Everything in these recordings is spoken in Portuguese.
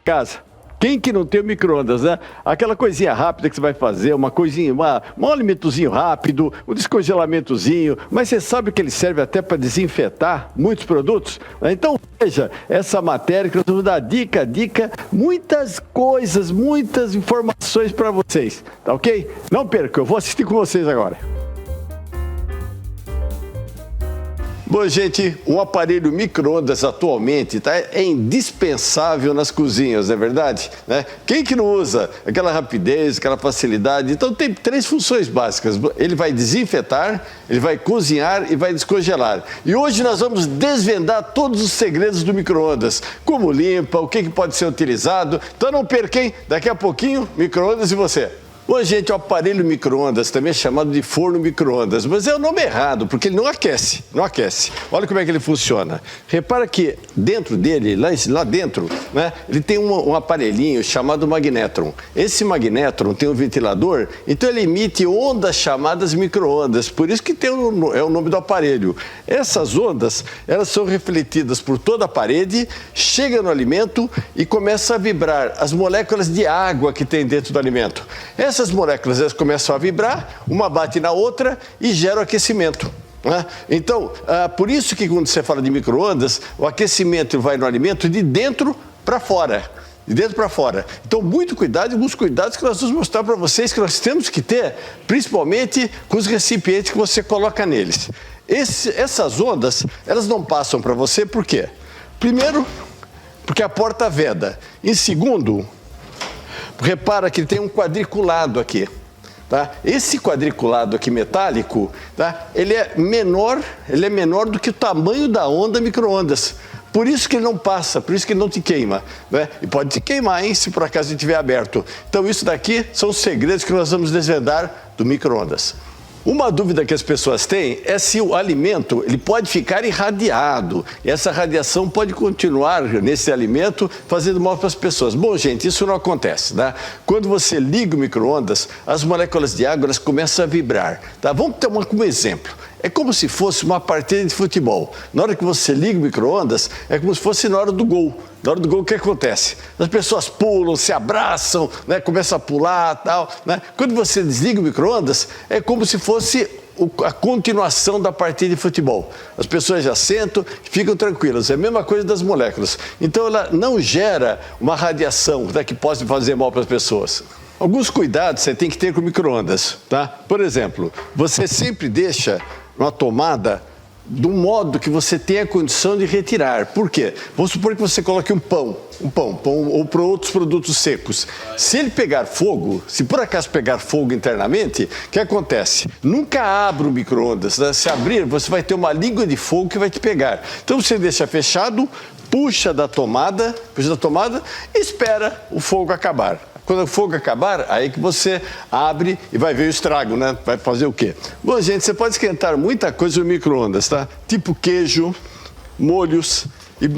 casa. Quem que não tem o micro-ondas, né? Aquela coisinha rápida que você vai fazer, uma coisinha, um alimentozinho rápido, um descongelamentozinho, mas você sabe que ele serve até para desinfetar muitos produtos? Então veja essa matéria que nós vamos dar dica, muitas coisas, muitas informações para vocês, tá ok? Não perca, eu vou assistir com vocês agora. Bom, gente, um aparelho micro-ondas atualmente é indispensável nas cozinhas, não é verdade? Né? Quem que não usa aquela rapidez, aquela facilidade? Então tem 3 funções básicas. Ele vai desinfetar, ele vai cozinhar e vai descongelar. E hoje nós vamos desvendar todos os segredos do micro-ondas. Como limpa, o que pode ser utilizado. Então não perquem, daqui a pouquinho, micro-ondas e você. Bom, gente, o aparelho micro-ondas também é chamado de forno micro-ondas, mas é o nome errado, porque ele não aquece, Olha como é que ele funciona. Repara que dentro dele, lá dentro, né, ele tem um aparelhinho chamado magnetron. Esse magnetron tem um ventilador, então ele emite ondas chamadas micro-ondas, por isso que é o nome do aparelho. Essas ondas, elas são refletidas por toda a parede, chegam no alimento e começam a vibrar as moléculas de água que tem dentro do alimento. Essas moléculas elas começam a vibrar, uma bate na outra e gera o aquecimento. Né? Então, por isso que quando você fala de micro-ondas, o aquecimento vai no alimento de dentro para fora. De dentro para fora. Então, muito cuidado, alguns cuidados que nós vamos mostrar para vocês que nós temos que ter, principalmente com os recipientes que você coloca neles. Essas ondas, elas não passam para você por quê? Primeiro, porque a porta veda. Em segundo, repara que ele tem um quadriculado aqui, tá? Esse quadriculado aqui metálico, tá? Ele é menor do que o tamanho da onda micro-ondas. Por isso que ele não passa, por isso que ele não te queima, né? E pode te queimar, hein, se por acaso ele estiver aberto. Então isso daqui são os segredos que nós vamos desvendar do micro-ondas. Uma dúvida que as pessoas têm é se o alimento ele pode ficar irradiado. E essa radiação pode continuar nesse alimento fazendo mal para as pessoas. Bom, gente, isso não acontece, né? Quando você liga o micro-ondas, as moléculas de água elas começam a vibrar. Tá? Vamos ter como exemplo. É como se fosse uma partida de futebol. Na hora que você liga o micro-ondas, é como se fosse na hora do gol. Na hora do gol, o que acontece? As pessoas pulam, se abraçam, né? Começam a pular e tal. Né? Quando você desliga o micro-ondas, é como se fosse a continuação da partida de futebol. As pessoas já sentam, ficam tranquilas. É a mesma coisa das moléculas. Então, ela não gera uma radiação, né, que possa fazer mal para as pessoas. Alguns cuidados você tem que ter com o micro-ondas, tá? Por exemplo, você sempre deixa uma tomada do modo que você tenha condição de retirar. Por quê? Vamos supor que você coloque um pão ou para outros produtos secos. Se ele pegar fogo, se por acaso pegar fogo internamente, o que acontece? Nunca abra o micro-ondas, né? Se abrir, você vai ter uma língua de fogo que vai te pegar. Então você deixa fechado, puxa da tomada e espera o fogo acabar. Quando o fogo acabar, aí que você abre e vai ver o estrago, né? Vai fazer o quê? Bom, gente, você pode esquentar muita coisa no micro-ondas, tá? Tipo queijo, molhos e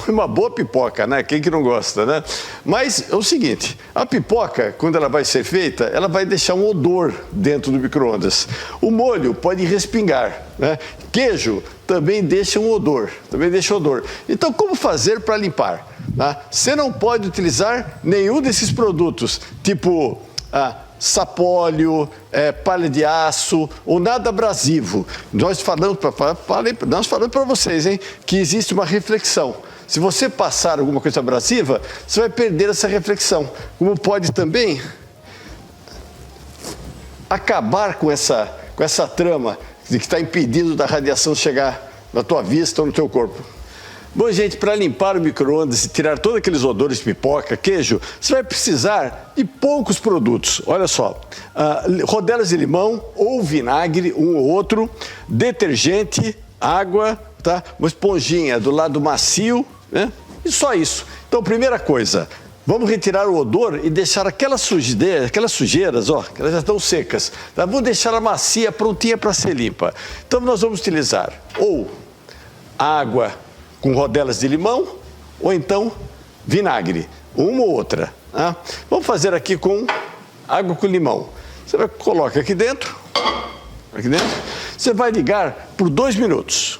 uma boa pipoca, né? Quem que não gosta, né? Mas é o seguinte, a pipoca, quando ela vai ser feita, ela vai deixar um odor dentro do micro-ondas. O molho pode respingar, né? Queijo também deixa um odor, Então, como fazer para limpar? Você não pode utilizar nenhum desses produtos, tipo sapólio, palha de aço ou nada abrasivo. Nós falamos para vocês, hein, que existe uma reflexão. Se você passar alguma coisa abrasiva, você vai perder essa reflexão. Como pode também acabar com essa trama que está impedindo da radiação chegar na tua vista ou no teu corpo. Bom, gente, para limpar o micro-ondas e tirar todos aqueles odores de pipoca, queijo, você vai precisar de poucos produtos. Olha só, rodelas de limão ou vinagre, um ou outro, detergente, água, tá? Uma esponjinha do lado macio, né? E só isso. Então, primeira coisa, vamos retirar o odor e deixar aquelas sujeiras, ó, que elas já estão secas, tá? Vamos deixar ela macia, prontinha para ser limpa. Então, nós vamos utilizar ou água com rodelas de limão, ou então vinagre, uma ou outra. Tá? Vamos fazer aqui com água com limão. Você vai colocar aqui dentro, você vai ligar por 2 minutos.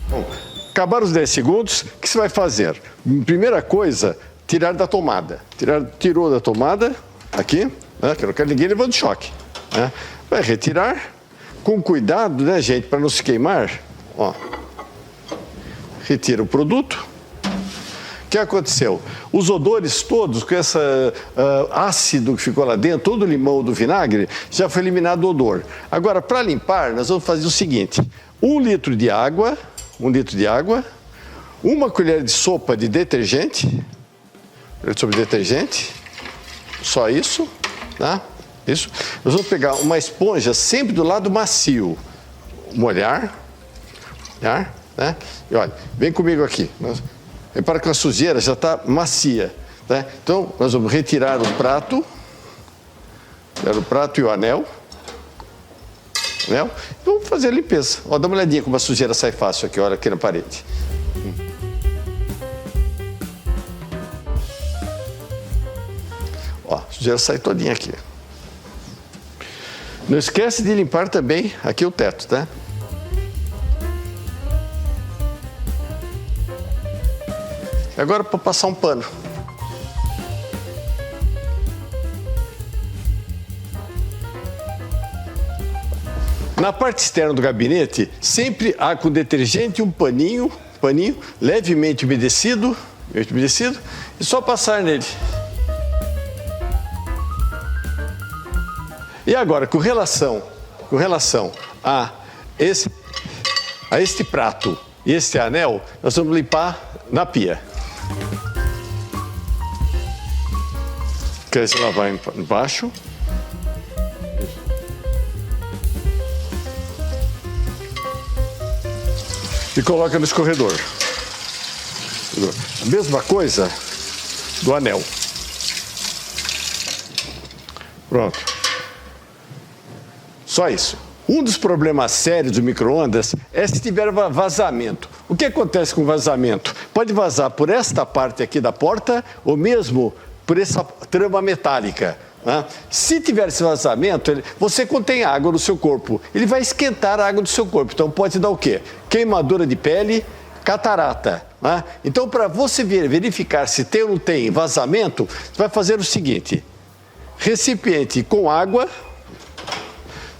Bom, Acabaram os 10 segundos, o que você vai fazer? Primeira coisa, tirar da tomada. Tirou da tomada, aqui, né, que eu não quero ninguém levando choque. Né? Vai retirar, com cuidado, né, gente, para não se queimar. Ó. Retira o produto. O que aconteceu? Os odores todos, com esse ácido que ficou lá dentro, todo o limão do vinagre, já foi eliminado o odor. Agora, para limpar, nós vamos fazer o seguinte: 1 litro de água, 1 colher de sopa de detergente, só isso, tá? Isso. Nós vamos pegar uma esponja sempre do lado macio, molhar, né? E olha, vem comigo aqui. Repara que a sujeira já está macia. Tá? Então, nós vamos retirar o prato e o anel. Vamos fazer a limpeza. Ó, dá uma olhadinha como a sujeira sai fácil aqui, olha aqui na parede. Ó, a sujeira sai todinha aqui. Não esquece de limpar também aqui o teto, tá? Agora para passar um pano. Na parte externa do gabinete, sempre há com detergente um paninho levemente umedecido, e só passar nele. E agora, com relação a este prato e este anel, nós vamos limpar na pia. Quer lavar embaixo. E coloca no escorredor. A mesma coisa do anel. Pronto. Só isso. Um dos problemas sérios do micro-ondas é se tiver vazamento. O que acontece com vazamento? Pode vazar por esta parte aqui da porta ou mesmo por essa trama metálica. Né? Se tiver esse vazamento, você contém água no seu corpo. Ele vai esquentar a água do seu corpo. Então pode dar o quê? Queimadura de pele, catarata. Né? Então, para você verificar se tem ou não tem vazamento, você vai fazer o seguinte: recipiente com água,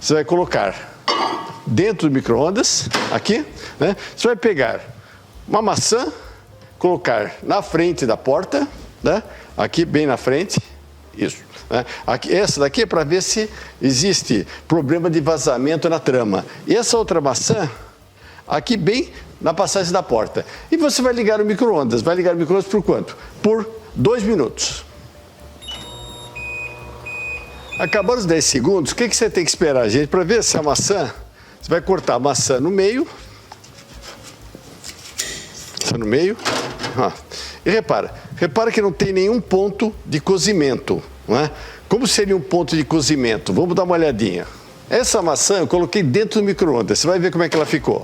você vai colocar dentro do micro-ondas, aqui, né? Você vai pegar uma maçã, colocar na frente da porta, né? Aqui bem na frente, isso. Né? Aqui, essa daqui é para ver se existe problema de vazamento na trama. E essa outra maçã, aqui bem na passagem da porta. E você vai ligar o micro-ondas. Vai ligar o micro-ondas por quanto? Por 2 minutos. Acabaram os 10 segundos, o que você tem que esperar, gente? Para ver se a maçã, você vai cortar a maçã no meio. E repara que não tem nenhum ponto de cozimento. Não é? Como seria um ponto de cozimento? Vamos dar uma olhadinha. Essa maçã eu coloquei dentro do micro-ondas. Você vai ver como é que ela ficou.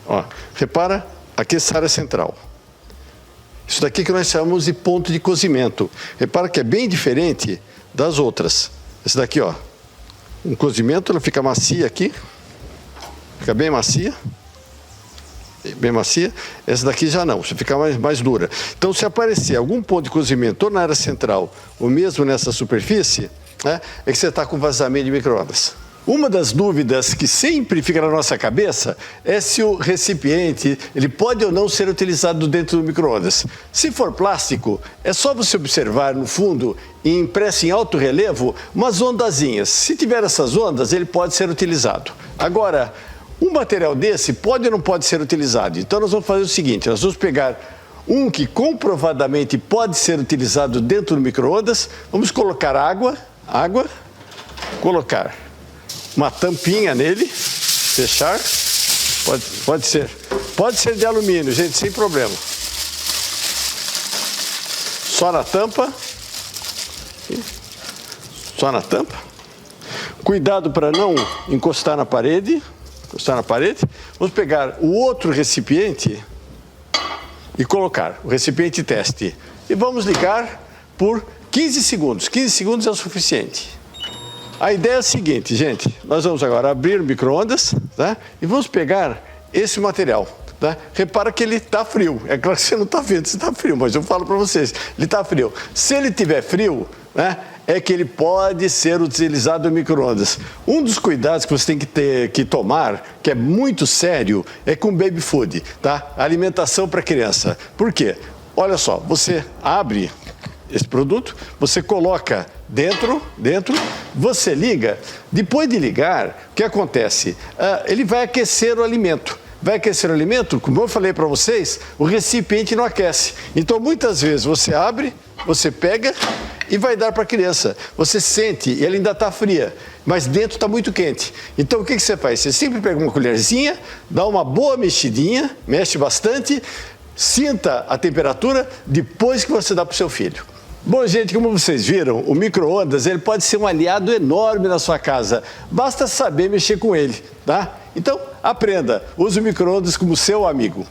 Ó, repara aqui essa área central. Isso daqui que nós chamamos de ponto de cozimento. Repara que é bem diferente das outras. Esse daqui, ó. Um cozimento, ela fica macia aqui. Fica bem macia. Bem macia. Essa daqui já não, você fica mais dura. Então, se aparecer algum ponto de cozimento ou na área central, ou mesmo nessa superfície, né, é que você está com vazamento de micro-ondas. Uma das dúvidas que sempre fica na nossa cabeça é se o recipiente ele pode ou não ser utilizado dentro do micro-ondas. Se for plástico, é só você observar no fundo, impresso em alto relevo, umas ondazinhas. Se tiver essas ondas, ele pode ser utilizado. Agora, um material desse pode ou não pode ser utilizado? Então nós vamos fazer o seguinte, nós vamos pegar um que comprovadamente pode ser utilizado dentro do micro-ondas, vamos colocar água, colocar uma tampinha nele, fechar, pode ser de alumínio, gente, sem problema. Só na tampa. Cuidado para não encostar na parede. Vamos pegar o outro recipiente e colocar o recipiente teste. E vamos ligar por 15 segundos. 15 segundos é o suficiente. A ideia é a seguinte, gente. Nós vamos agora abrir o micro-ondas, tá? E vamos pegar esse material. Tá? Repara que ele está frio. É claro que você não está vendo se está frio, mas eu falo para vocês, ele está frio. Se ele estiver frio, né, é que ele pode ser utilizado no micro-ondas. Um dos cuidados que você tem que tomar, que é muito sério, é com baby food, tá? Alimentação para criança. Por quê? Olha só, você abre esse produto, você coloca dentro, você liga. Depois de ligar, o que acontece? Ele vai aquecer o alimento. Vai aquecer o alimento, como eu falei para vocês, o recipiente não aquece. Então, muitas vezes, você abre, você pega e vai dar para a criança. Você sente, e ela ainda está fria, mas dentro está muito quente. Então, o que você faz? Você sempre pega uma colherzinha, dá uma boa mexidinha, mexe bastante, sinta a temperatura, depois que você dá para o seu filho. Bom, gente, como vocês viram, o micro-ondas ele pode ser um aliado enorme na sua casa. Basta saber mexer com ele, tá? Então, aprenda. Use o micro-ondas como seu amigo.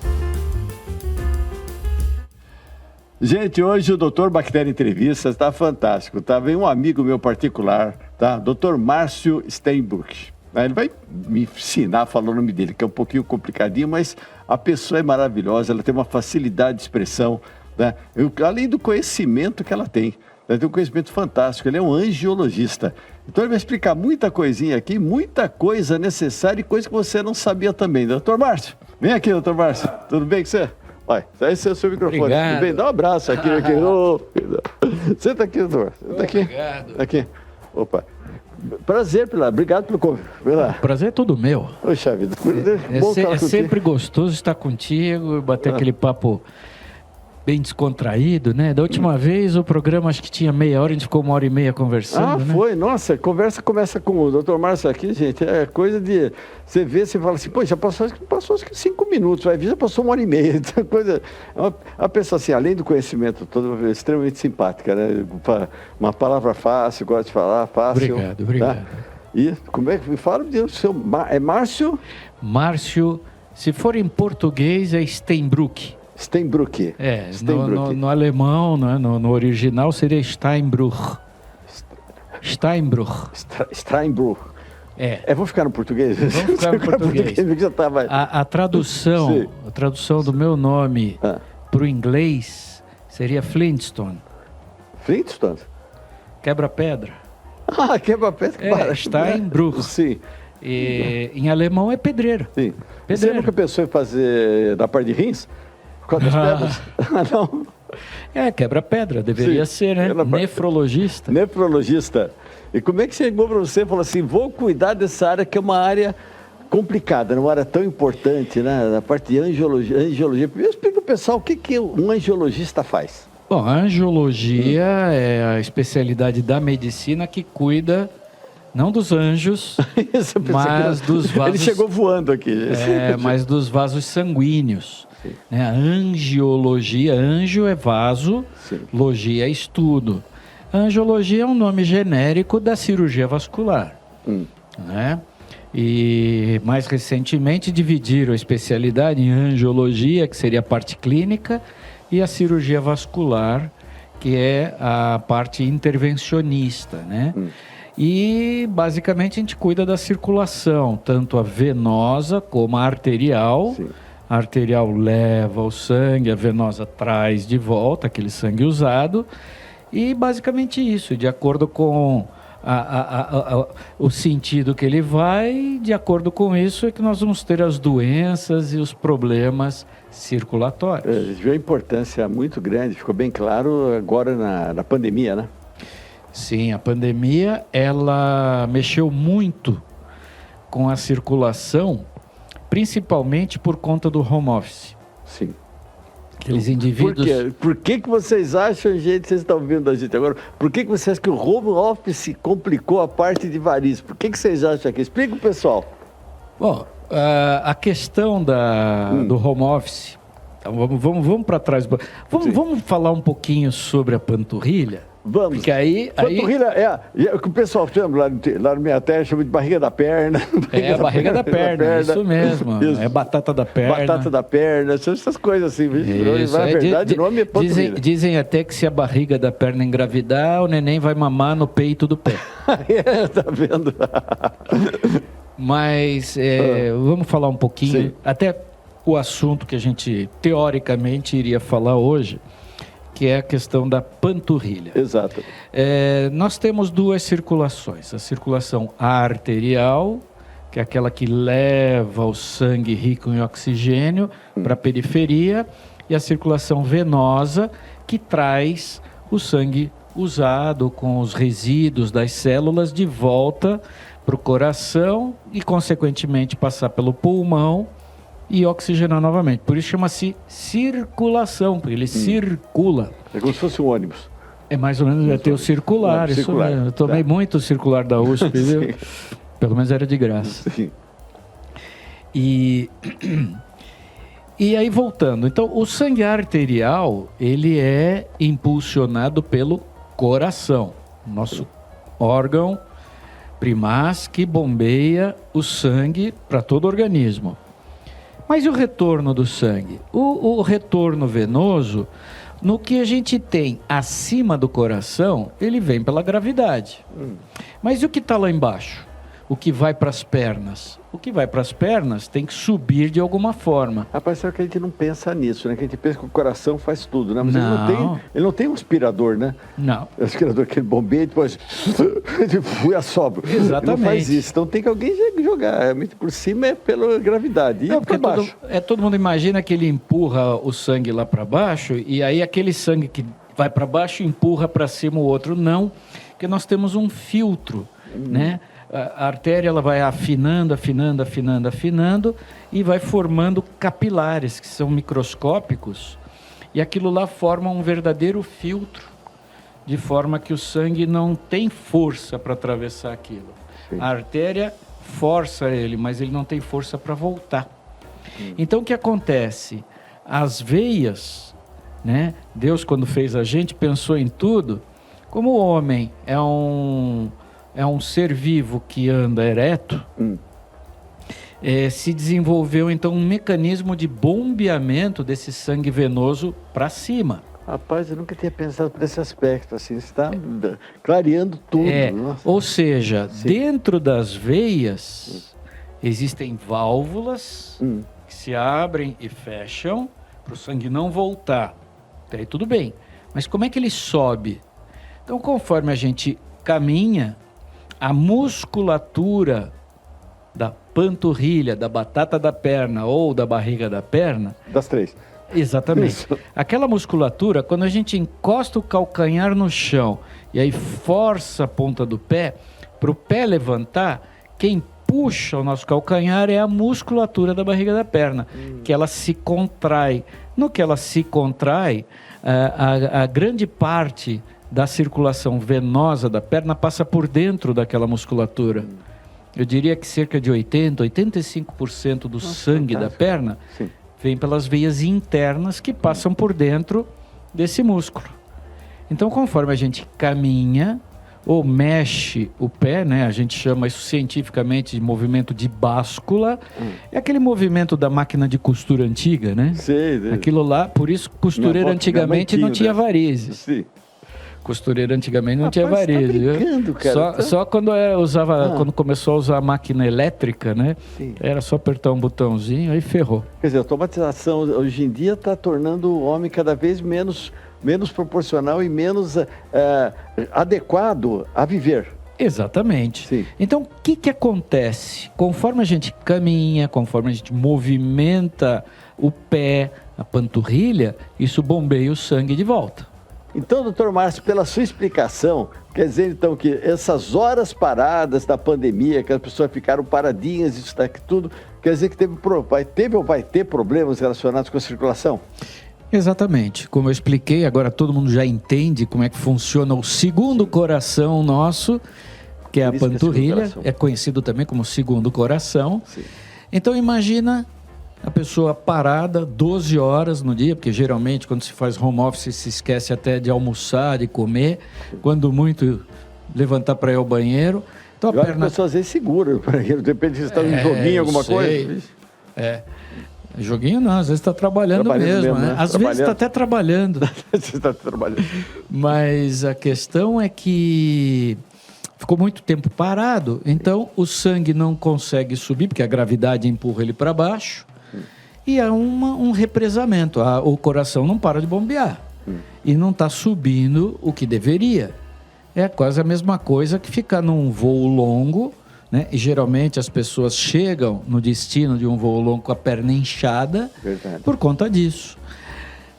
Gente, hoje o Dr. Bactéria Entrevistas está fantástico, tá? Vem um amigo meu particular, tá? Dr. Márcio Steinbruch. Ele vai me ensinar a falar o nome dele, que é um pouquinho complicadinho, mas a pessoa é maravilhosa, ela tem uma facilidade de expressão, né? Além do conhecimento que ela tem. Ele tem um conhecimento fantástico, ele é um angiologista. Então ele vai explicar muita coisinha aqui, muita coisa necessária e coisa que você não sabia também. Doutor Márcio, vem aqui, doutor Márcio. Tudo bem com você? Vai, esse é o seu microfone. Obrigado. Tudo bem? Dá um abraço aqui. Senta aqui, doutor. Senta aqui. Obrigado. Aqui. Opa. Prazer, Pilar. Obrigado pelo convite. Prazer é todo meu. Poxa vida. É sempre gostoso estar contigo, bater aquele papo bem descontraído, né? Da última vez o programa acho que tinha meia hora, a gente ficou 1h30 conversando, né? Foi, nossa, conversa começa com o Dr. Márcio aqui, gente, é coisa de, você vê, você fala assim, pô, já passou acho que 5 minutos, vai ver, já passou 1h30, então, coisa, a pessoa assim, além do conhecimento todo, extremamente simpática, né? Uma palavra fácil, gosta de falar, fácil. Obrigado. Tá? E como é que me fala do seu, é Márcio? Márcio, se for em português é Steinbruch. Steinbruch. No alemão, né? No original seria Steinbruch. Steinbruch. Vou ficar no português? Vamos ficar no português. A tradução do meu nome para o inglês seria Flintstone. Flintstone? Quebra-pedra. Quebra-pedra. Steinbruch. Sim. E, em alemão é pedreiro. Sim. Pedreiro. Você nunca pensou em fazer na parte de rins? Com as pedras? Não. Quebra-pedra, deveria ser, né? Nefrologista. Nefrologista. E como é que chegou para você e falou assim, vou cuidar dessa área que é uma área complicada, uma área tão importante, né? Na parte de angiologia. Primeiro explica para o pessoal o que um angiologista faz. Bom, a angiologia é a especialidade da medicina que cuida não dos anjos, mas dos vasos... Ele chegou voando aqui. Mas dos vasos sanguíneos. A angiologia, anjo é vaso, logia é estudo. A angiologia é um nome genérico da cirurgia vascular. Né? E mais recentemente dividiram a especialidade em angiologia, que seria a parte clínica, e a cirurgia vascular, que é a parte intervencionista, né? E basicamente a gente cuida da circulação, tanto a venosa como a arterial. Sim. A arterial leva o sangue, a venosa traz de volta aquele sangue usado. E basicamente isso, de acordo com o sentido que ele vai, de acordo com isso é que nós vamos ter as doenças e os problemas circulatórios. A gente viu a importância muito grande, ficou bem claro agora na pandemia, né? Sim, a pandemia, ela mexeu muito com a circulação, principalmente por conta do home office. Sim. Aqueles indivíduos... Por que vocês acham, gente, vocês estão vendo a gente agora, por que vocês acham que o home office complicou a parte de varizes? Por que vocês acham aqui? Explica o pessoal. Bom, a questão do home office, então vamos para trás. Vamos falar um pouquinho sobre a panturrilha? Vamos. Porque aí... Panturrilha é o que o pessoal chama lá na minha terra, chama de barriga da perna. A barriga da perna, isso mesmo. Isso. É batata da perna. Batata da perna, essas coisas assim. Isso. Na verdade, o nome é panturrilha. Dizem até que se a barriga da perna engravidar, o neném vai mamar no peito do pé. Tá vendo? Mas vamos falar um pouquinho, Sim. até o assunto que a gente teoricamente iria falar hoje, que é a questão da panturrilha. Exato. Nós temos duas circulações. A circulação arterial, que é aquela que leva o sangue rico em oxigênio para a periferia, e a circulação venosa, que traz o sangue usado com os resíduos das células de volta para o coração e, consequentemente, passar pelo pulmão e oxigenar novamente. Por isso chama-se circulação, porque ele circula. É como se fosse um ônibus. É mais ou menos, ter o circular, isso circular. mesmo. Eu tomei muito circular da USP, viu? Pelo menos era de graça. Sim. E aí, voltando. Então, o sangue arterial, ele é impulsionado pelo coração. Nosso órgão primaz que bombeia o sangue para todo o organismo. Mas e o retorno do sangue? O retorno venoso, no que a gente tem acima do coração, ele vem pela gravidade. Mas e o que está lá embaixo? O que vai para as pernas? O que vai para as pernas tem que subir de alguma forma. Rapaz, sabe que a gente não pensa nisso, né? Que a gente pensa que o coração faz tudo, né? Mas Não. ele não tem um aspirador, né? Não. O aspirador, aquele bombeia, depois assopra. Exatamente. Não faz isso. Então tem que alguém jogar. Por cima é pela gravidade. Não, E para porque baixo. todo mundo imagina que ele empurra o sangue lá para baixo e aí aquele sangue que vai para baixo empurra para cima o outro. Não, porque nós temos um filtro, né? A artéria ela vai afinando e vai formando capilares que são microscópicos e aquilo lá forma um verdadeiro filtro, de forma que o sangue não tem força para atravessar aquilo. Sim. A artéria força ele, mas ele não tem força para voltar. Então o que acontece? As veias, né? Deus, quando fez a gente, pensou em tudo. Como o homem é um ser vivo que anda ereto, se desenvolveu então um mecanismo de bombeamento desse sangue venoso para cima. Rapaz, eu nunca tinha pensado por esse aspecto, assim, você está clareando tudo. Nossa. Ou seja, Sim. dentro das veias existem válvulas que se abrem e fecham para o sangue não voltar. Até aí tudo bem. Mas como é que ele sobe? Então, conforme a gente caminha, a musculatura da panturrilha, da batata da perna ou da barriga da perna... Das três. Exatamente. Isso. Aquela musculatura, quando a gente encosta o calcanhar no chão e aí força a ponta do pé, para o pé levantar, quem puxa o nosso calcanhar é a musculatura da barriga da perna, que ela se contrai. No que ela se contrai, a grande parte da circulação venosa da perna passa por dentro daquela musculatura. Eu diria que cerca de 85% do sangue fantástico. da perna Sim. vem pelas veias internas que passam por dentro desse músculo. Então, conforme a gente caminha ou mexe o pé, né, a gente chama isso cientificamente de movimento de báscula, é aquele movimento da máquina de costura antiga, né? Sei. Aquilo lá, por isso costureira antigamente não tinha varizes. Sim. Costureira antigamente não tinha Rapaz, varizes. tá brincando, cara. Só quando quando começou a usar a máquina elétrica, né? Sim. Era só apertar um botãozinho, aí ferrou. Quer dizer, a automatização hoje em dia está tornando o homem cada vez menos proporcional e menos adequado a viver. Exatamente. Sim. Então, o que acontece? Conforme a gente caminha, conforme a gente movimenta o pé, a panturrilha, isso bombeia o sangue de volta. Então, doutor Márcio, pela sua explicação, quer dizer então que essas horas paradas da pandemia, que as pessoas ficaram paradinhas, isso daqui tudo, quer dizer que teve ou vai ter problemas relacionados com a circulação? Exatamente. Como eu expliquei, agora todo mundo já entende como é que funciona o segundo coração nosso, que é a panturrilha, é conhecido também como segundo coração. Sim. Então imagina A pessoa parada 12 horas no dia, porque geralmente quando se faz home office se esquece até de almoçar, de comer, quando muito levantar para ir ao banheiro. Então, a pessoa às vezes segura, de repente você está num joguinho, alguma coisa. Joguinho não, às vezes está trabalhando mesmo, né? Às vezes está até trabalhando. Mas a questão é que ficou muito tempo parado, então o sangue não consegue subir, porque a gravidade empurra ele para baixo, e há um represamento. O coração não para de bombear e não está subindo o que deveria. É quase a mesma coisa que ficar num voo longo, né? E geralmente as pessoas chegam no destino de um voo longo com a perna inchada. Verdade. Por conta disso.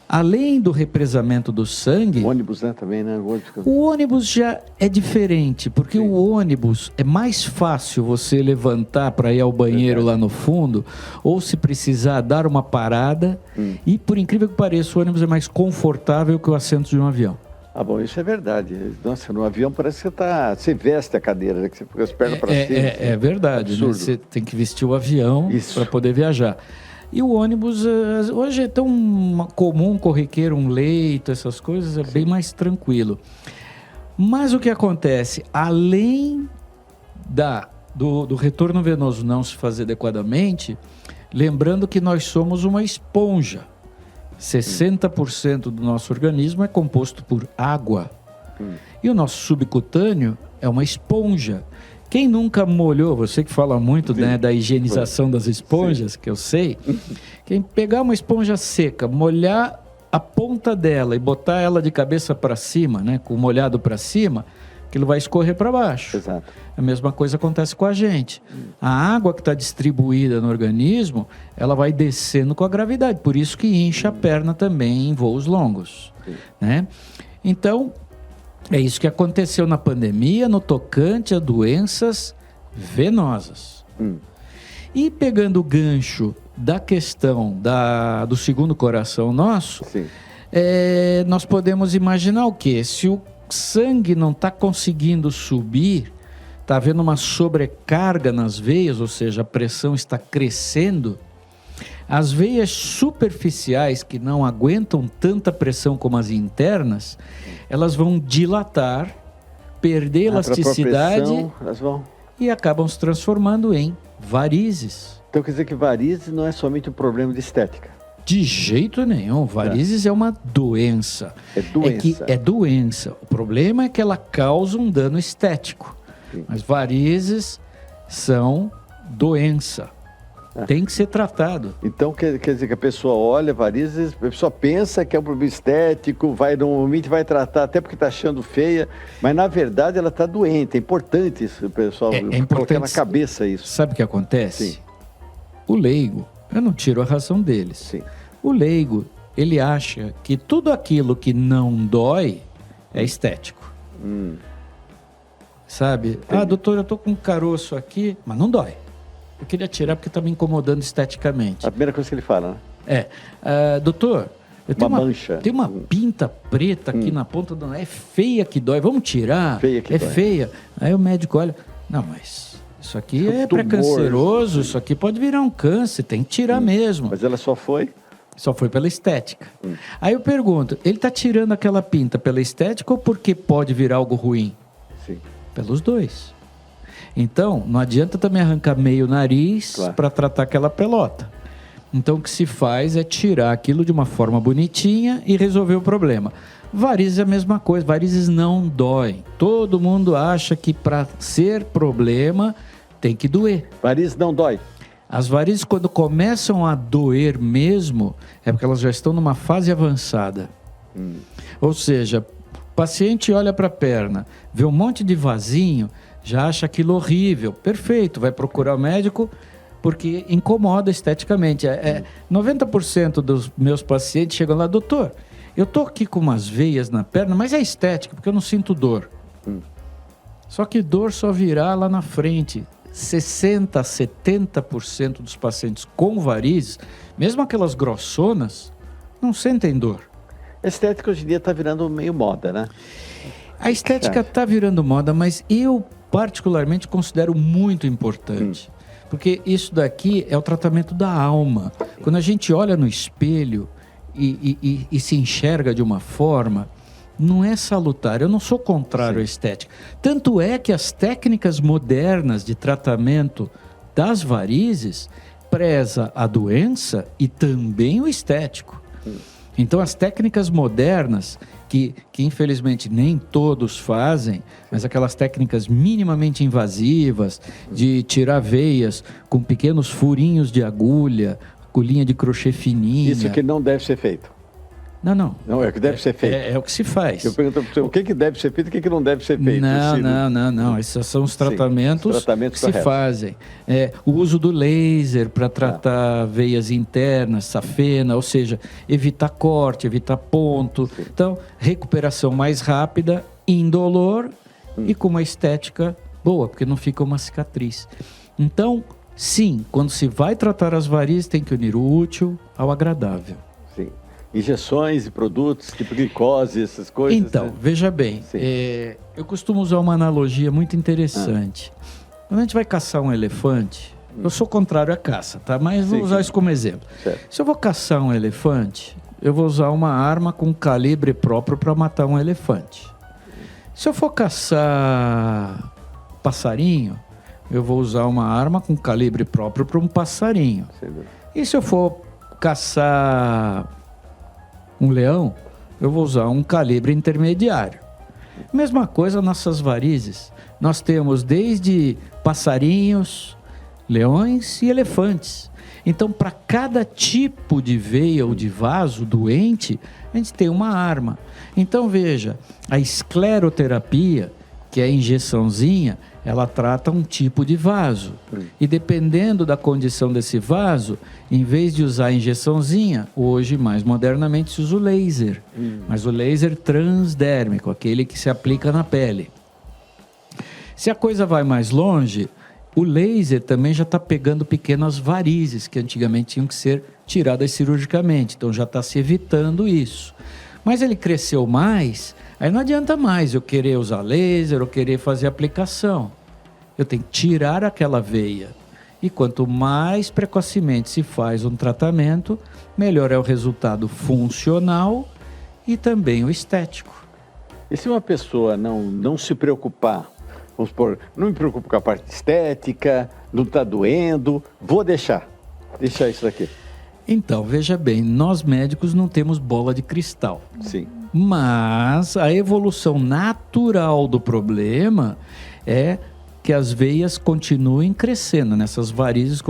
Além do represamento do sangue... O ônibus, né, também, né? O ônibus já é diferente, porque o ônibus é mais fácil você levantar para ir ao banheiro lá no fundo, ou se precisar dar uma parada, e por incrível que pareça, o ônibus é mais confortável que o assento de um avião. Ah, bom, isso é verdade. Nossa, no avião parece que você veste a cadeira, né? Que você fica as pernas para cima. É verdade, né? Você tem que vestir o avião para poder viajar. E o ônibus, hoje é tão comum, corriqueiro, um leito, essas coisas, é bem mais tranquilo. Mas o que acontece? Além do retorno venoso não se fazer adequadamente, lembrando que nós somos uma esponja. 60% do nosso organismo é composto por água. E o nosso subcutâneo é uma esponja. Quem nunca molhou, você que fala muito, né, da higienização das esponjas, que eu sei, quem pegar uma esponja seca, molhar a ponta dela e botar ela de cabeça para cima, né, com o molhado para cima, aquilo vai escorrer para baixo. Exato. A mesma coisa acontece com a gente. A água que está distribuída no organismo, ela vai descendo com a gravidade, por isso que incha a perna também em voos longos, né? Então, é isso que aconteceu na pandemia, no tocante a doenças venosas. E pegando o gancho da questão do segundo coração nosso, nós podemos imaginar o quê? Se o sangue não está conseguindo subir, está havendo uma sobrecarga nas veias, ou seja, a pressão está crescendo, as veias superficiais, que não aguentam tanta pressão como as internas, elas vão dilatar, perder elasticidade e acabam se transformando em varizes. Então quer dizer que varizes não é somente um problema de estética? De jeito nenhum. Varizes é uma doença. É doença. É doença. O problema é que ela causa um dano estético. Mas varizes são doença. Tem que ser tratado. Então quer dizer que a pessoa olha varizes, a pessoa pensa que é um problema estético, normalmente vai tratar até porque está achando feia, mas na verdade ela está doente. É importante isso, pessoal, colocar na cabeça isso. Sabe o que acontece? O leigo, eu não tiro a razão deles. O leigo, ele acha que tudo aquilo que não dói é estético. Sabe? Doutor, eu tô com um caroço aqui, mas não dói. Eu queria tirar porque está me incomodando esteticamente. A primeira coisa que ele fala, né? Doutor, eu tenho mancha. Tem uma pinta preta aqui na ponta do... É feia que dói, vamos tirar. Feia que dói. Feia. Aí o médico olha, não, mas isso aqui é pré-canceroso, isso aqui pode virar um câncer, tem que tirar mesmo. Mas ela só foi pela estética. Aí eu pergunto, ele está tirando aquela pinta pela estética ou porque pode virar algo ruim? Sim. Pelos dois. Então, não adianta também arrancar meio nariz para tratar aquela pelota. Então, o que se faz é tirar aquilo de uma forma bonitinha e resolver o problema. Varizes é a mesma coisa, varizes não doem. Todo mundo acha que para ser problema tem que doer. Varizes não dói. As varizes, quando começam a doer mesmo, é porque elas já estão numa fase avançada. Ou seja, o paciente olha para a perna, vê um monte de vasinho, já acha aquilo horrível. Perfeito, vai procurar o médico porque incomoda esteticamente. 90% dos meus pacientes chegam lá, doutor, eu estou aqui com umas veias na perna, mas é estética, porque eu não sinto dor. Só que dor só virá lá na frente. 60%, 70% dos pacientes com varizes, mesmo aquelas grossonas, não sentem dor. A estética hoje em dia está virando meio moda, né? A estética está virando moda, mas eu particularmente considero muito importante. Porque isso daqui é o tratamento da alma. Quando a gente olha no espelho e se enxerga de uma forma, não é salutar. Eu não sou contrário à estética. Tanto é que as técnicas modernas de tratamento das varizes preza a doença e também o estético. Então, as técnicas modernas, que infelizmente nem todos fazem, mas aquelas técnicas minimamente invasivas, de tirar veias com pequenos furinhos de agulha de crochê fininha. Isso que não deve ser feito. Não. Não, é o que deve ser feito. É o que se faz. Eu pergunto para você, o que deve ser feito e o que não deve ser feito? Não. Esses são os tratamentos, que se fazem. O uso do laser para tratar veias internas, safena, ou seja, evitar corte, evitar ponto. Sim. Então, recuperação mais rápida, indolor e com uma estética boa, porque não fica uma cicatriz. Então, sim, quando se vai tratar as varizes, tem que unir o útil ao agradável. Sim. Injeções e produtos, tipo glicose, essas coisas. Então, veja bem, eu costumo usar uma analogia muito interessante. Quando a gente vai caçar um elefante, eu sou contrário à caça, tá? Mas vou usar isso como exemplo. Certo. Se eu vou caçar um elefante, eu vou usar uma arma com calibre próprio para matar um elefante. Se eu for caçar passarinho, eu vou usar uma arma com calibre próprio para um passarinho. E se eu for caçar um leão, eu vou usar um calibre intermediário. Mesma coisa nossas varizes. Nós temos desde passarinhos, leões e elefantes. Então, para cada tipo de veia ou de vaso doente, a gente tem uma arma. Então, veja, a escleroterapia, que é a injeçãozinha, ela trata um tipo de vaso. E dependendo da condição desse vaso, em vez de usar a injeçãozinha, hoje, mais modernamente, se usa o laser. Mas o laser transdérmico, aquele que se aplica na pele. Se a coisa vai mais longe, o laser também já está pegando pequenas varizes, que antigamente tinham que ser tiradas cirurgicamente. Então já está se evitando isso. Mas ele cresceu mais, aí não adianta mais eu querer usar laser ou querer fazer aplicação. Eu tenho que tirar aquela veia. E quanto mais precocemente se faz um tratamento, melhor é o resultado funcional e também o estético. E se uma pessoa não se preocupar, vamos supor, não me preocupo com a parte estética, não está doendo, vou deixar isso daqui. Então, veja bem, nós médicos não temos bola de cristal. Sim. Mas a evolução natural do problema é que as veias continuem crescendo nessas varizes.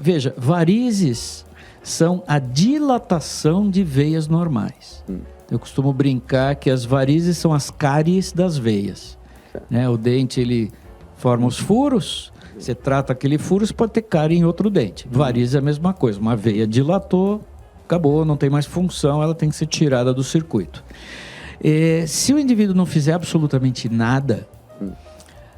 Veja, varizes são a dilatação de veias normais. Eu costumo brincar que as varizes são as cáries das veias. Né? O dente, ele forma os furos, você trata aquele furo, você pode ter cárie em outro dente. Variz é a mesma coisa, uma veia dilatou, acabou, não tem mais função, ela tem que ser tirada do circuito. Se o indivíduo não fizer absolutamente nada,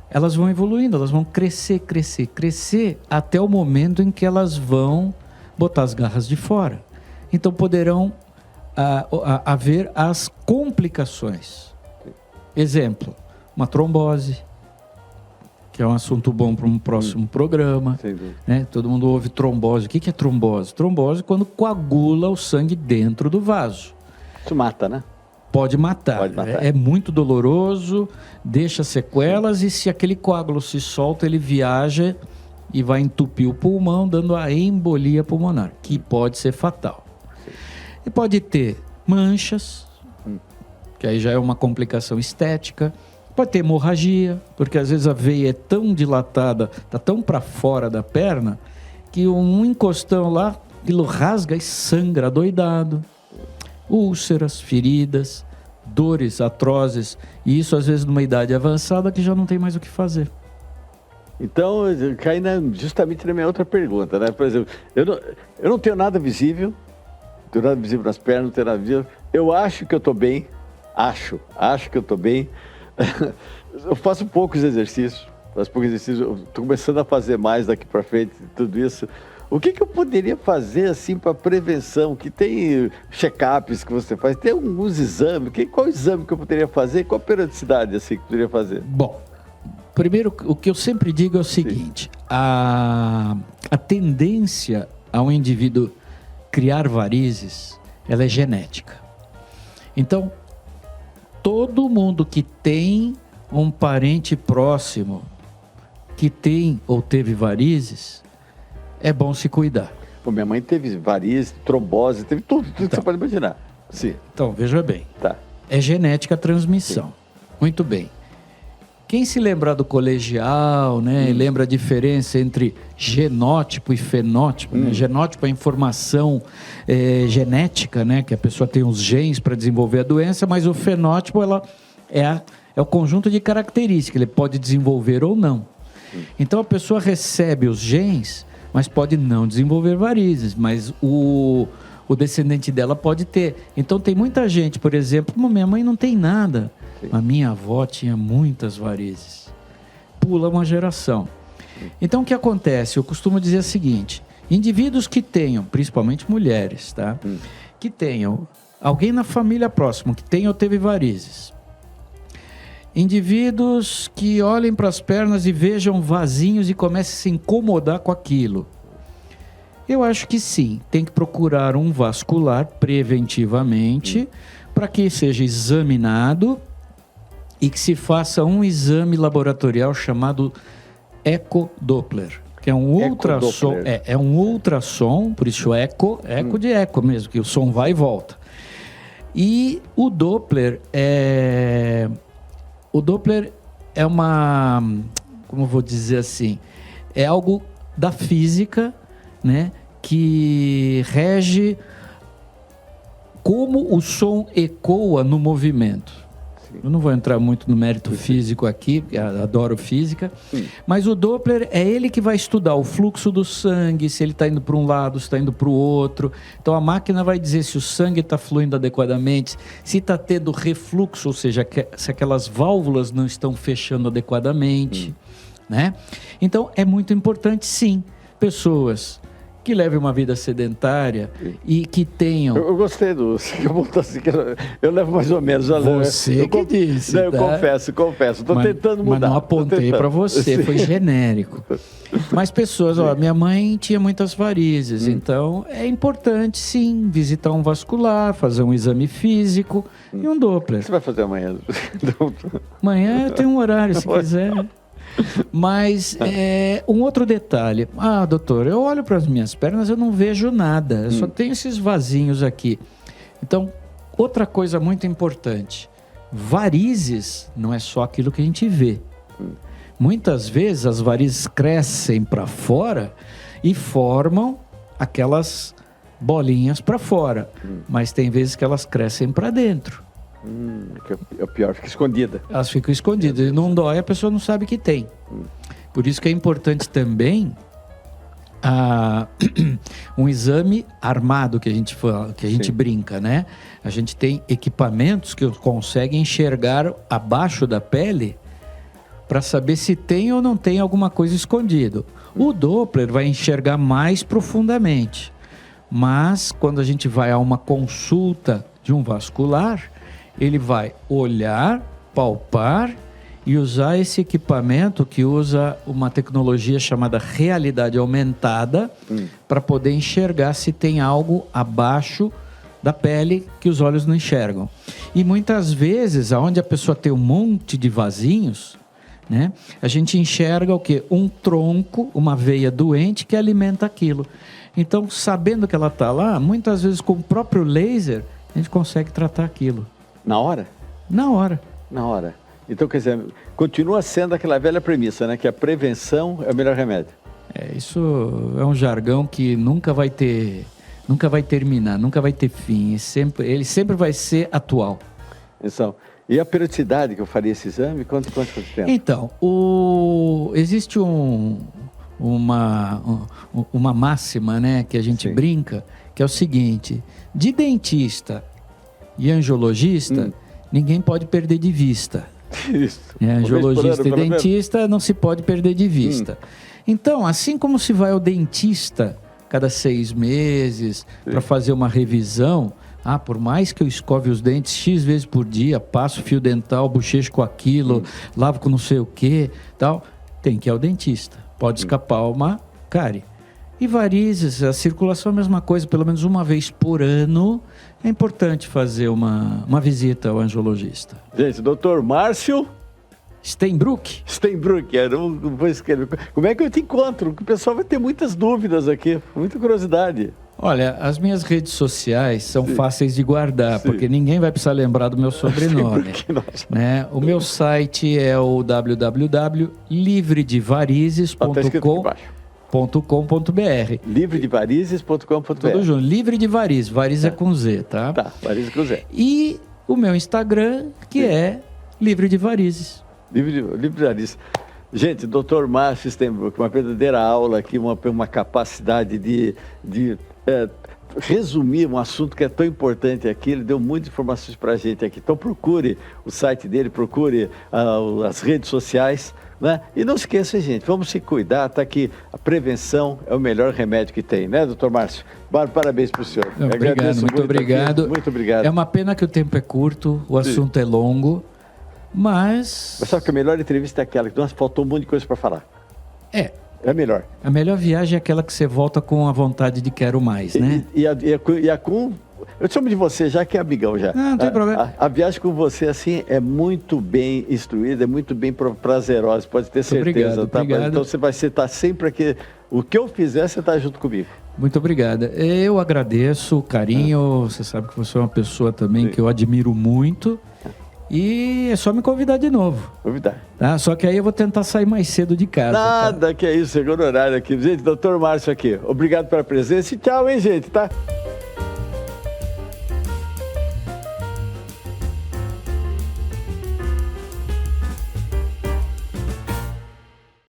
elas vão evoluindo, elas vão crescer até o momento em que elas vão botar as garras de fora. Então poderão haver as complicações. Exemplo, uma trombose, que é um assunto bom para um próximo programa. Né? Todo mundo ouve trombose. O que é trombose? Trombose é quando coagula o sangue dentro do vaso. Isso mata, né? Pode matar. É muito doloroso, deixa sequelas e se aquele coágulo se solta, ele viaja e vai entupir o pulmão, dando a embolia pulmonar, que pode ser fatal. E pode ter manchas, que aí já é uma complicação estética. Pode ter hemorragia, porque às vezes a veia é tão dilatada, está tão para fora da perna, que um encostão lá, aquilo rasga e sangra adoidado. Úlceras, feridas, dores atrozes, e isso às vezes numa idade avançada que já não tem mais o que fazer. Então, cai justamente na minha outra pergunta, né? Por exemplo, eu não tenho nada visível, não tenho nada visível nas pernas, não tenho nada visível. Eu acho que eu estou bem, acho que eu estou bem. Eu faço poucos exercícios, eu estou começando a fazer mais daqui para frente, tudo isso. O que eu poderia fazer assim para prevenção? Que tem check-ups que você faz, tem alguns exames. Qual exame que eu poderia fazer? Qual a periodicidade assim que eu poderia fazer? Bom, primeiro, o que eu sempre digo é o seguinte: a tendência ao indivíduo criar varizes, ela é genética. Então, todo mundo que tem um parente próximo que tem ou teve varizes, é bom se cuidar. Pô, minha mãe teve varizes, trombose, teve tudo que você pode imaginar. Sim. Então, veja bem. Tá. É genética a transmissão. Sim. Muito bem. Quem se lembrar do colegial, né, e lembra a diferença entre genótipo e fenótipo, né? Genótipo é a informação genética, né, que a pessoa tem os genes para desenvolver a doença, mas o fenótipo é o conjunto de características, ele pode desenvolver ou não. Então a pessoa recebe os genes, mas pode não desenvolver varizes, mas o descendente dela pode ter. Então tem muita gente, por exemplo, minha mãe não tem nada. Sim. A minha avó tinha muitas varizes. Pula uma geração. Então o que acontece? Eu costumo dizer o seguinte: indivíduos que tenham, principalmente mulheres, tá? Que tenham alguém na família próxima que tenha ou teve varizes. Indivíduos que olhem para as pernas e vejam vasinhos e comecem a se incomodar com aquilo. Eu acho que sim, tem que procurar um vascular preventivamente para que seja examinado e que se faça um exame laboratorial chamado ecodoppler, que é um ultrassom, é um ultrassom, por isso eco de eco mesmo, que o som vai e volta. E o Doppler é uma, como eu vou dizer assim, é algo da física, né, que rege como o som ecoa no movimento. Eu não vou entrar muito no mérito físico aqui, porque adoro física, mas o Doppler é ele que vai estudar o fluxo do sangue, se ele está indo para um lado, se está indo para o outro. Então a máquina vai dizer se o sangue está fluindo adequadamente, se está tendo refluxo, ou seja, se aquelas válvulas não estão fechando adequadamente, né? Então é muito importante, sim, pessoas que levem uma vida sedentária e que tenham... Eu gostei do... Eu levo mais ou menos. Você que disse, eu confesso. Estou tentando mudar. Mas não apontei para você, foi genérico. Mas pessoas, minha mãe tinha muitas varizes, então é importante, sim, visitar um vascular, fazer um exame físico e um Doppler. O que você vai fazer amanhã? Amanhã eu tenho um horário, se quiser. Mas um outro detalhe: doutor, eu olho para as minhas pernas, eu não vejo nada, eu só tenho esses vasinhos aqui. Então, outra coisa muito importante: varizes não é só aquilo que a gente vê. Muitas vezes as varizes crescem para fora e formam aquelas bolinhas para fora, mas tem vezes que elas crescem para dentro. É o pior, fica escondida. Elas ficam escondidas, e não dói, a pessoa não sabe que tem. Por isso que é importante também um exame armado, que a gente fala, que a gente brinca, né? A gente tem equipamentos que conseguem enxergar abaixo da pele para saber se tem ou não tem alguma coisa escondida. O Doppler vai enxergar mais profundamente, mas quando a gente vai a uma consulta de um vascular, ele vai olhar, palpar e usar esse equipamento que usa uma tecnologia chamada realidade aumentada para poder enxergar se tem algo abaixo da pele que os olhos não enxergam. E muitas vezes, onde a pessoa tem um monte de vasinhos, né, a gente enxerga o quê? Um tronco, uma veia doente que alimenta aquilo. Então, sabendo que ela está lá, muitas vezes com o próprio laser, a gente consegue tratar aquilo. Na hora? Na hora. Na hora. Então, quer dizer, continua sendo aquela velha premissa, né? Que a prevenção é o melhor remédio. Isso é um jargão que nunca vai terminar, nunca vai ter fim. Ele sempre vai ser atual. Então, e a periodicidade que eu faria esse exame? Quanto tempo? Então, existe uma máxima, né? Que a gente brinca, que é o seguinte: de dentista e angiologista, ninguém pode perder de vista. Isso. Angiologista e dentista não se pode perder de vista. Então, assim como se vai ao dentista cada 6 meses para fazer uma revisão, Ah, por mais que eu escove os dentes X vezes por dia, passo fio dental, bochecho com aquilo, lavo com não sei o que, tal, tem que ir ao dentista. Pode escapar uma cárie. E varizes, a circulação é a mesma coisa, pelo menos uma vez por ano, é importante fazer uma visita ao angiologista. Gente, doutor Márcio Steinbruch. eu não vou escrever. Como é que eu te encontro? O pessoal vai ter muitas dúvidas aqui, muita curiosidade. Olha, as minhas redes sociais são fáceis de guardar, porque ninguém vai precisar lembrar do meu sobrenome. Né? O meu site é o www.livredevarizes.com.br. Livredevarizes.com.br. Tudo junto. Livre de varizes. Varizes é com Z, tá? Tá, varizes com Z. E o meu Instagram, que é Livre de Varizes. Livre de varizes. Gente, doutor Márcio Steinbruch, uma verdadeira aula aqui, uma capacidade de resumir um assunto que é tão importante aqui. Ele deu muitas informações para a gente aqui. Então procure o site dele, procure as redes sociais, né? E não esqueça, gente, vamos se cuidar, tá aqui. A prevenção é o melhor remédio que tem, né, doutor Márcio? Parabéns para o senhor. Obrigado, muito obrigado. Aqui. Muito obrigado. É uma pena que o tempo é curto, o assunto é longo, mas sabe que a melhor entrevista é aquela que, nossa, faltou um monte de coisa para falar. É a melhor. A melhor viagem é aquela que você volta com a vontade de quero mais, né? Eu te chamo de você, já que é amigão já. Não tem problema. A viagem com você, assim, é muito bem instruída, é muito bem prazerosa, pode ter certeza. Obrigado, obrigado. Então você vai estar sempre aqui. O que eu fizer, você está junto comigo. Muito obrigada. Eu agradeço o carinho, você sabe que você é uma pessoa também que eu admiro muito. E é só me convidar de novo. Convidar. Tá? Só que aí eu vou tentar sair mais cedo de casa. Nada, tá? Que é isso, segundo horário aqui. Gente, doutor Márcio aqui. Obrigado pela presença e tchau, hein, gente, tá?